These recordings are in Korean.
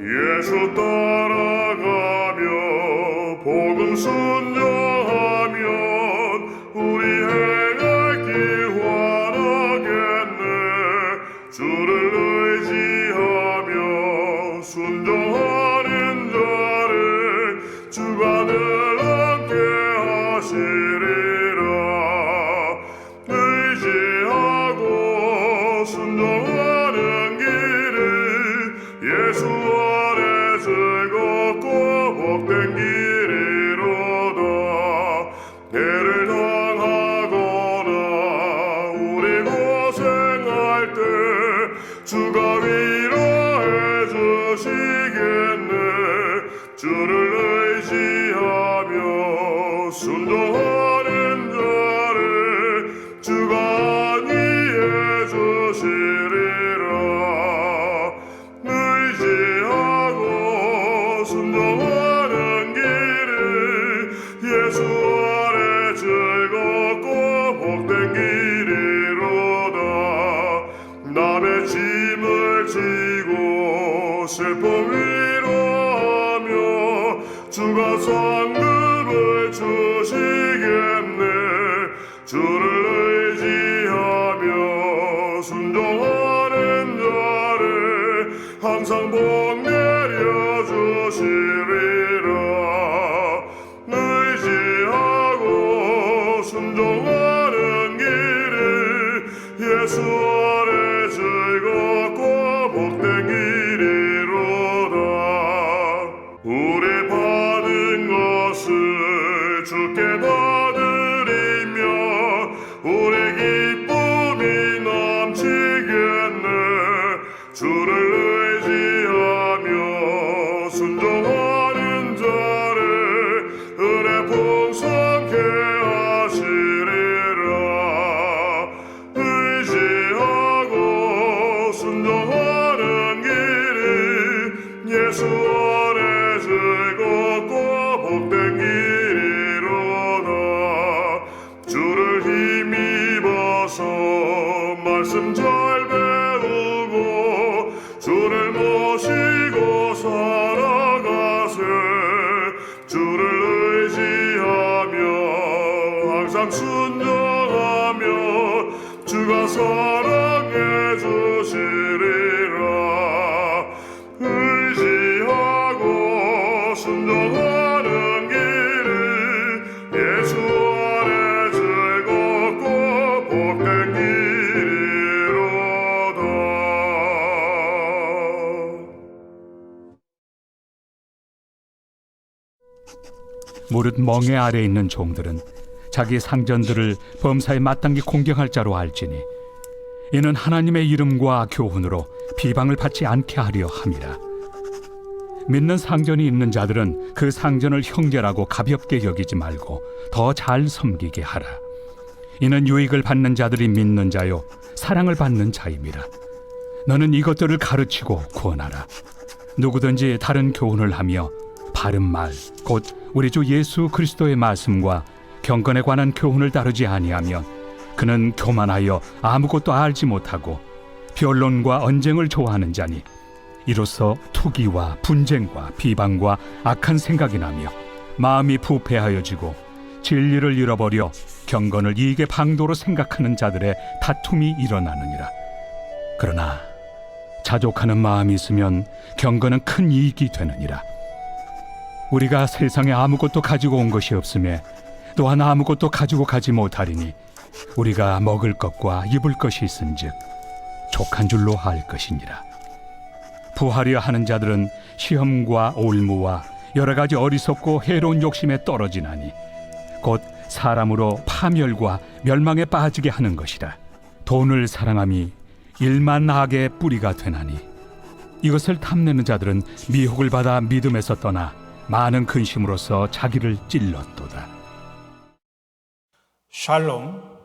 예수 따라가며 복음 순종하면 우리 행할 길 환하겠네. 주를 의지하며 순종하는 자를 주가 늘 함께 하시리라. 의지하고 순종하는 길을 예수 안에 즐겁고 복된 길이로다. 해를 당하거나 우리 고생할 때 주가 위로해 주시겠네. 주를 의지하며 순종하는 자를 주가 안위해 주시리라. 의지하고 순종하는 길을 예수 안에 즐겁고 복된 길이로다. 남의 짐을 지고 슬픔 위로하며 주가 상급을 주시겠네. 주를 의지하며 순종하는 자를 항상 복 내려주시리라. 의지하고 순종하는 길을 예수 안에 즐겁고 복된 길이로다. 우리 받은 것을 주께 다 드리며 우리 기쁨이 넘치겠네. 주를 의지하며 순종하는 자를 은혜 풍성케 하시리라. 의지하고 순종하는 길이 예수 안에 즐겁고 복된 길이로다. 주를 힘입어서 말씀 잘 배우고 주를 모시고 살아가세. 주를 의지하며 항상 순종하며 주가 사랑해 주시리라. 의지하고 순종하는 길을 예수 안에 즐겁고 복된 길이로다. 무릇 멍에 아래 있는 종들은 자기 상전들을 범사에 마땅히 공경할 자로 알지니 이는 하나님의 이름과 교훈으로 비방을 받지 않게 하려 함이라. 믿는 상전이 있는 자들은 그 상전을 형제라고 가볍게 여기지 말고 더 잘 섬기게 하라. 이는 유익을 받는 자들이 믿는 자요 사랑을 받는 자임이라. 너는 이것들을 가르치고 구원하라. 누구든지 다른 교훈을 하며 바른 말 곧 우리 주 예수 그리스도의 말씀과 경건에 관한 교훈을 다루지 아니하면 그는 교만하여 아무것도 알지 못하고 변론과 언쟁을 좋아하는 자니 이로써 투기와 분쟁과 비방과 악한 생각이 나며 마음이 부패하여지고 진리를 잃어버려 경건을 이익의 방도로 생각하는 자들의 다툼이 일어나느니라. 그러나 자족하는 마음이 있으면 경건은 큰 이익이 되느니라. 우리가 세상에 아무것도 가지고 온 것이 없으며 또한 아무것도 가지고 가지 못하리니 우리가 먹을 것과 입을 것이 있은즉 족한 줄로 알 것이니라. 부하려 하는 자들은 시험과 올무와 여러 가지 어리석고 해로운 욕심에 떨어지나니 곧 사람으로 파멸과 멸망에 빠지게 하는 것이라. 돈을 사랑함이 일만 악의 뿌리가 되나니 이것을 탐내는 자들은 미혹을 받아 믿음에서 떠나 많은 근심으로써 자기를 찔렀도다. 샬롬.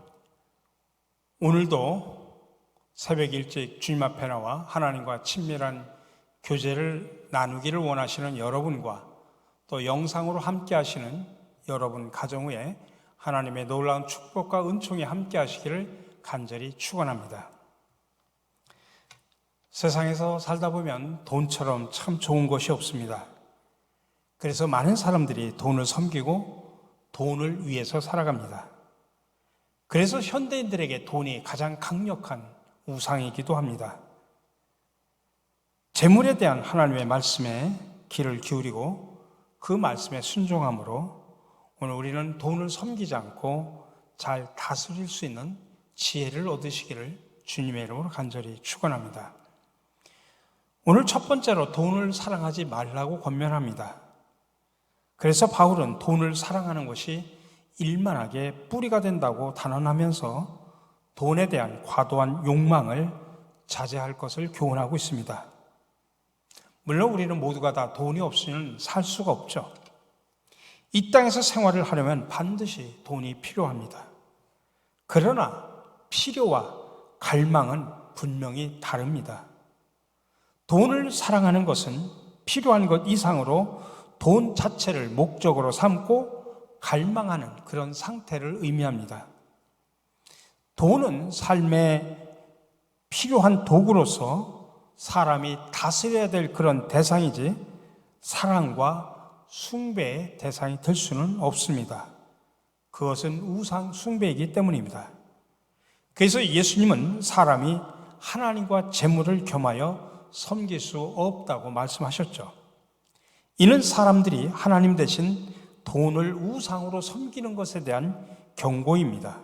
오늘도 새벽 일찍 주님 앞에 나와 하나님과 친밀한 교제를 나누기를 원하시는 여러분과 또 영상으로 함께 하시는 여러분 가정 위에 하나님의 놀라운 축복과 은총이 함께 하시기를 간절히 축원합니다. 세상에서 살다 보면 돈처럼 참 좋은 것이 없습니다. 그래서 많은 사람들이 돈을 섬기고 돈을 위해서 살아갑니다. 그래서 현대인들에게 돈이 가장 강력한 우상이기도 합니다. 재물에 대한 하나님의 말씀에 귀를 기울이고 그 말씀에 순종함으로 오늘 우리는 돈을 섬기지 않고 잘 다스릴 수 있는 지혜를 얻으시기를 주님의 이름으로 간절히 축원합니다. 오늘 첫 번째로 돈을 사랑하지 말라고 권면합니다. 그래서 바울은 돈을 사랑하는 것이 일만하게 뿌리가 된다고 단언하면서 돈에 대한 과도한 욕망을 자제할 것을 교훈하고 있습니다. 물론 우리는 모두가 다 돈이 없이는 살 수가 없죠. 이 땅에서 생활을 하려면 반드시 돈이 필요합니다. 그러나 필요와 갈망은 분명히 다릅니다. 돈을 사랑하는 것은 필요한 것 이상으로 돈 자체를 목적으로 삼고 갈망하는 그런 상태를 의미합니다. 돈은 삶에 필요한 도구로서 사람이 다스려야 될 그런 대상이지 사랑과 숭배의 대상이 될 수는 없습니다. 그것은 우상 숭배이기 때문입니다. 그래서 예수님은 사람이 하나님과 재물을 겸하여 섬길 수 없다고 말씀하셨죠. 이는 사람들이 하나님 대신 돈을 우상으로 섬기는 것에 대한 경고입니다.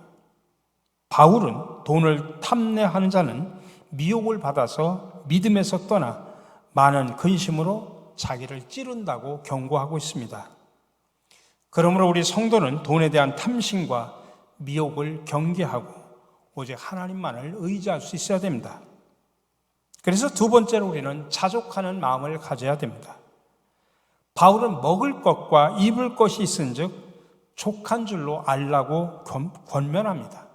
바울은 돈을 탐내하는 자는 미혹을 받아서 믿음에서 떠나 많은 근심으로 자기를 찌른다고 경고하고 있습니다. 그러므로 우리 성도는 돈에 대한 탐심과 미혹을 경계하고 오직 하나님만을 의지할 수 있어야 됩니다. 그래서 두 번째로 우리는 자족하는 마음을 가져야 됩니다. 바울은 먹을 것과 입을 것이 있은즉 족한 줄로 알라고 권면합니다.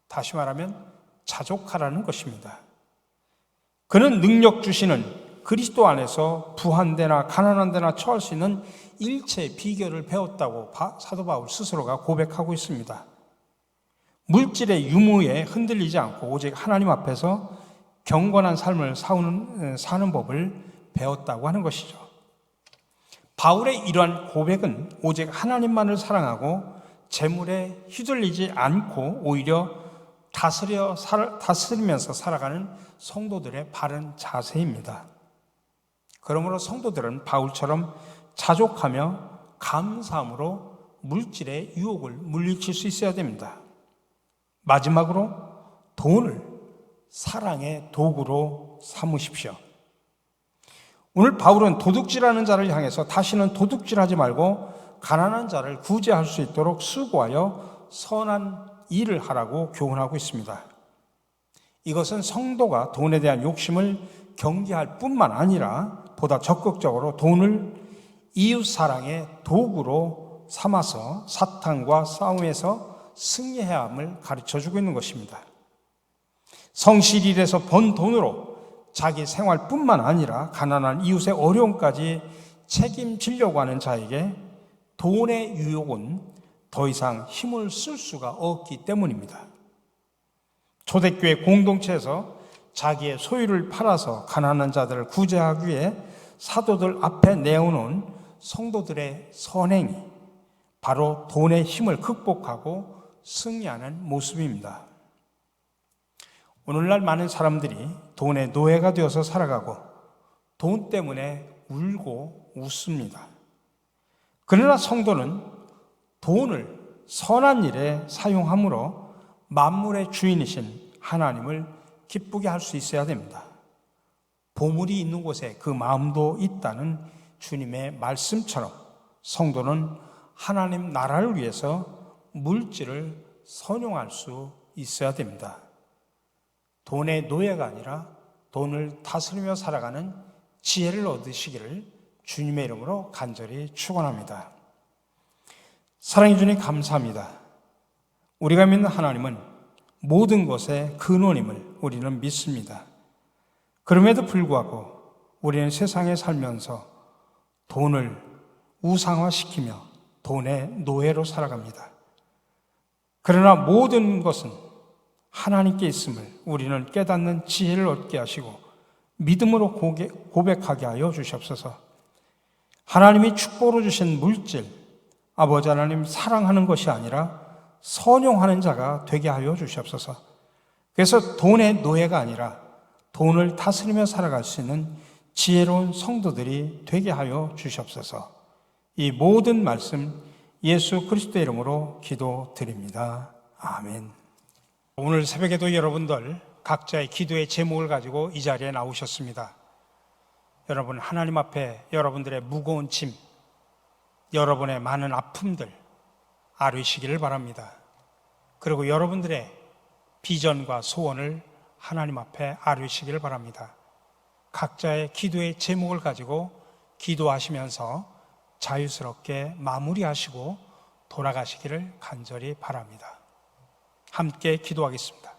다시 말하면 자족하라는 것입니다. 그는 능력 주시는 그리스도 안에서 부한 데나 가난한 데나 처할 수 있는 일체의 비결을 배웠다고 사도 바울 스스로가 고백하고 있습니다. 물질의 유무에 흔들리지 않고 오직 하나님 앞에서 경건한 삶을 사는 법을 배웠다고 하는 것이죠. 바울의 이러한 고백은 오직 하나님만을 사랑하고 재물에 휘둘리지 않고 오히려 다스리면서 살아가는 성도들의 바른 자세입니다. 그러므로 성도들은 바울처럼 자족하며 감사함으로 물질의 유혹을 물리칠 수 있어야 됩니다. 마지막으로 돈을 사랑의 도구로 삼으십시오. 오늘 바울은 도둑질하는 자를 향해서 다시는 도둑질하지 말고 가난한 자를 구제할 수 있도록 수고하여 선한 일을 하라고 교훈하고 있습니다. 이것은 성도가 돈에 대한 욕심을 경계할 뿐만 아니라 보다 적극적으로 돈을 이웃사랑의 도구로 삼아서 사탄과 싸움에서 승리해야 함을 가르쳐주고 있는 것입니다. 성실일에서 번 돈으로 자기 생활뿐만 아니라 가난한 이웃의 어려움까지 책임지려고 하는 자에게 돈의 유혹은 더 이상 힘을 쓸 수가 없기 때문입니다. 초대교회 공동체에서 자기의 소유를 팔아서 가난한 자들을 구제하기 위해 사도들 앞에 내어놓은 성도들의 선행이 바로 돈의 힘을 극복하고 승리하는 모습입니다. 오늘날 많은 사람들이 돈의 노예가 되어서 살아가고 돈 때문에 울고 웃습니다. 그러나 성도는 돈을 선한 일에 사용함으로 만물의 주인이신 하나님을 기쁘게 할 수 있어야 됩니다. 보물이 있는 곳에 그 마음도 있다는 주님의 말씀처럼 성도는 하나님 나라를 위해서 물질을 선용할 수 있어야 됩니다. 돈의 노예가 아니라 돈을 다스리며 살아가는 지혜를 얻으시기를 주님의 이름으로 간절히 축원합니다. 사랑해 주님 감사합니다. 우리가 믿는 하나님은 모든 것의 근원임을 우리는 믿습니다. 그럼에도 불구하고 우리는 세상에 살면서 돈을 우상화시키며 돈의 노예로 살아갑니다. 그러나 모든 것은 하나님께 있음을 우리는 깨닫는 지혜를 얻게 하시고 믿음으로 고백하게 하여 주시옵소서. 하나님이 축복으로 주신 물질, 아버지 하나님 사랑하는 것이 아니라 선용하는 자가 되게 하여 주시옵소서. 그래서 돈의 노예가 아니라 돈을 다스리며 살아갈 수 있는 지혜로운 성도들이 되게 하여 주시옵소서. 이 모든 말씀 예수 그리스도의 이름으로 기도드립니다. 아멘. 오늘 새벽에도 여러분들 각자의 기도의 제목을 가지고 이 자리에 나오셨습니다. 여러분, 하나님 앞에 여러분들의 무거운 짐, 여러분의 많은 아픔들 아뢰시기를 바랍니다. 그리고 여러분들의 비전과 소원을 하나님 앞에 아뢰시기를 바랍니다. 각자의 기도의 제목을 가지고 기도하시면서 자유스럽게 마무리하시고 돌아가시기를 간절히 바랍니다. 함께 기도하겠습니다.